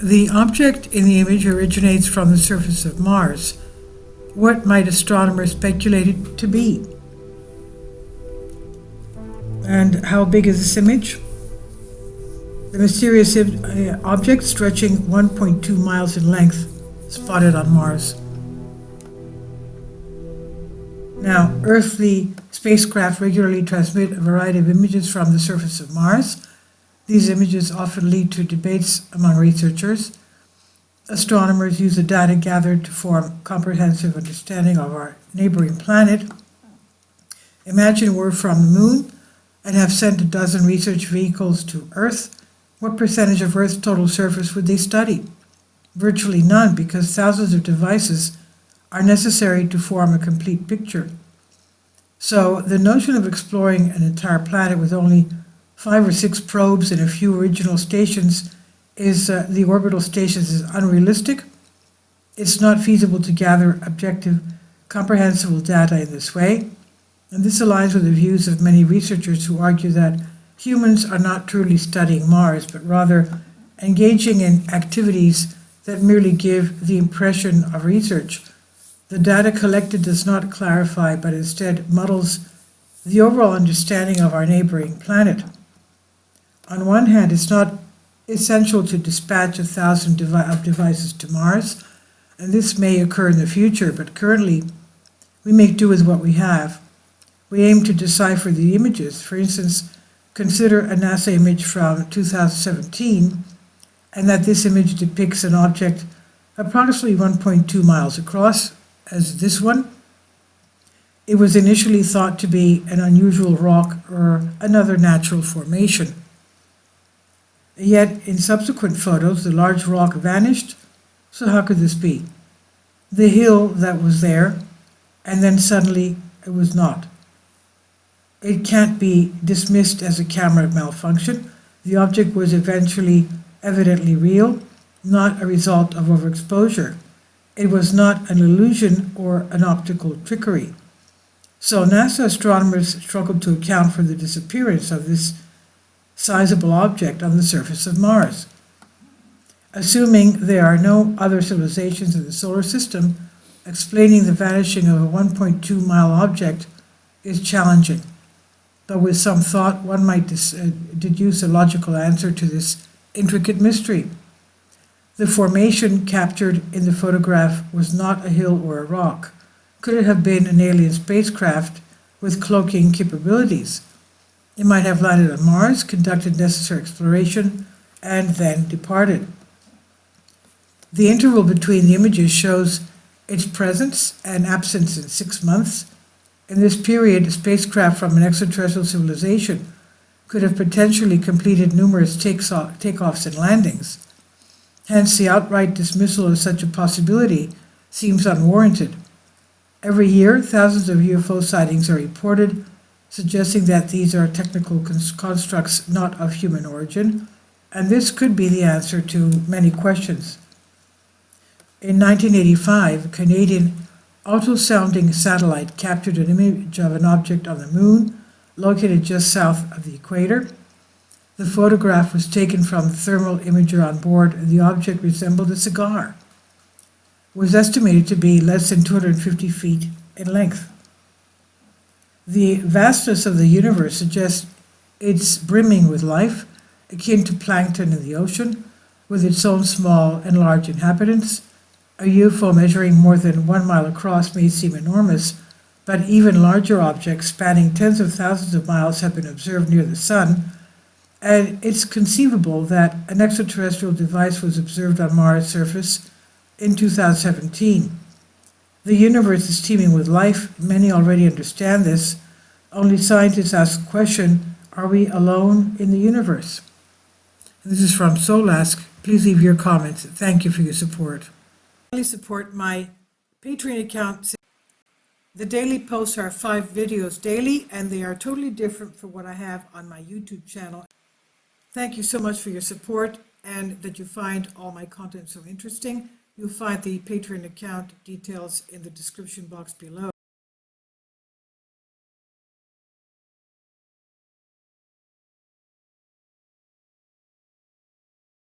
the object in the image originates from the surface of Mars. What might astronomers speculate it to be? And how big is this image? The mysterious object stretching 1.2 miles in length, spotted on Mars. Now, earthly spacecraft regularly transmit a variety of images from the surface of Mars. These images often lead to debates among researchers. Astronomers use the data gathered to form comprehensive understanding of our neighboring planet. Imagine we're from the moon and have sent a dozen research vehicles to Earth. What percentage of Earth's total surface would they study? Virtually none, because thousands of devices are necessary to form a complete picture. So the notion of exploring an entire planet with only 5 or 6 probes and a few original stations the orbital stations is unrealistic. It's not feasible to gather objective, comprehensible data in this way. And this aligns with the views of many researchers who argue that humans are not truly studying Mars, but rather engaging in activities that merely give the impression of research. The data collected does not clarify, but instead muddles the overall understanding of our neighboring planet. On one hand, it's not essential to dispatch 1,000 devices to Mars, and this may occur in the future, but currently we make do with what we have. We aim to decipher the images. For instance, consider a NASA image from 2017, and that this image depicts an object approximately 1.2 miles across, as this one. It was initially thought to be an unusual rock or another natural formation. Yet, in subsequent photos, the large rock vanished, so how could this be? The hill that was there, and then suddenly it was not. It can't be dismissed as a camera malfunction. The object was evidently real, not a result of overexposure. It was not an illusion or an optical trickery. So NASA astronomers struggled to account for the disappearance of this sizable object on the surface of Mars. Assuming there are no other civilizations in the solar system, explaining the vanishing of a 1.2-mile object is challenging. But with some thought, one might deduce a logical answer to this intricate mystery. The formation captured in the photograph was not a hill or a rock. Could it have been an alien spacecraft with cloaking capabilities? It might have landed on Mars, conducted necessary exploration, and then departed. The interval between the images shows its presence and absence in 6 months. In this period, a spacecraft from an extraterrestrial civilization could have potentially completed numerous takeoffs and landings. Hence, the outright dismissal of such a possibility seems unwarranted. Every year, thousands of UFO sightings are reported, suggesting that these are technical constructs not of human origin, and this could be the answer to many questions. In 1985, a Canadian auto-sounding satellite captured an image of an object on the moon, located just south of the equator. The photograph was taken from the thermal imager on board, and the object resembled a cigar. It was estimated to be less than 250 feet in length. The vastness of the universe suggests it's brimming with life, akin to plankton in the ocean, with its own small and large inhabitants. A UFO measuring more than 1 mile across may seem enormous, but even larger objects spanning tens of thousands of miles have been observed near the sun, and it's conceivable that an extraterrestrial device was observed on Mars' surface in 2017. The universe is teeming with life. Many already understand this. Only scientists ask the question, are we alone in the universe? This is from Solask. Please leave your comments. Thank you for your support. Please support my Patreon account. The daily posts are 5 videos daily, and they are totally different from what I have on my YouTube channel. Thank you so much for your support and that you find all my content so interesting. You'll find the Patreon account details in the description box below.